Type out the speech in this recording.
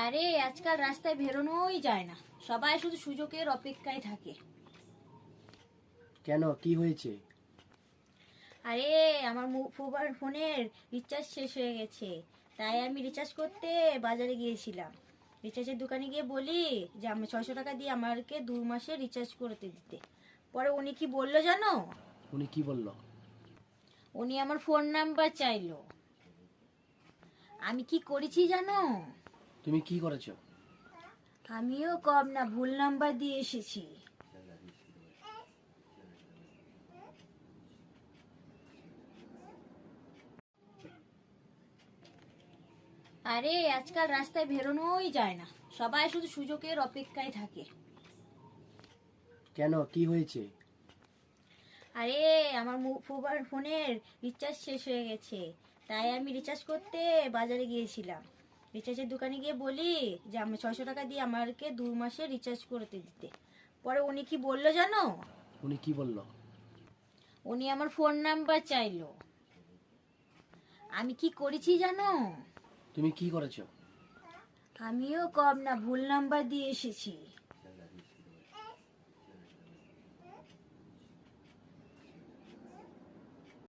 আরে আজকাল রাস্তায় বেরোনোই যায় না, সবাই শুধু সুযোগের অপেক্ষায় থাকে। কেন, কি হয়েছে? আরে আমার ফোনের রিচার্জ শেষ হয়ে গেছে, তাই আমি রিচার্জ করতে বাজারে গিয়েছিলাম। রিচার্জের দোকানে গিয়ে বলি যে আমি 600 টাকা দিয়ে আমাকে 2 মাসের রিচার্জ করতে দিতে। পরে উনি কি বললো জানো? উনি কি বলল? উনি আমার ফোন নাম্বার চাইলো। আমি কি করেছি জানো? তুমি কি করেছো? আমিও কম না, ভুল নাম্বার দিয়ে এসেছি। আরে আজকাল রাস্তায় বেরোনোই যায় না, সবাই শুধু সুযোগের অপেক্ষায় থাকে। কেন, কি হয়েছে? আরে আমার ফোনের রিচার্জ শেষ হয়ে গেছে, তাই আমি রিচার্জ করতে বাজারে গিয়েছিলাম। রিচার্জের দোকানে গিয়ে বলি যে আমি 600 টাকা দিয়ে আমাকে 2 মাসের রিচার্জ করতে দিতে। পরে উনি কি বললো জানো? উনি কি বলল? উনি আমার ফোন নাম্বার চাইলো। আমি কি করেছি জানো? তুমি কি করেছো? আমিও কম না, ভুল নাম্বার দিয়ে এসেছি।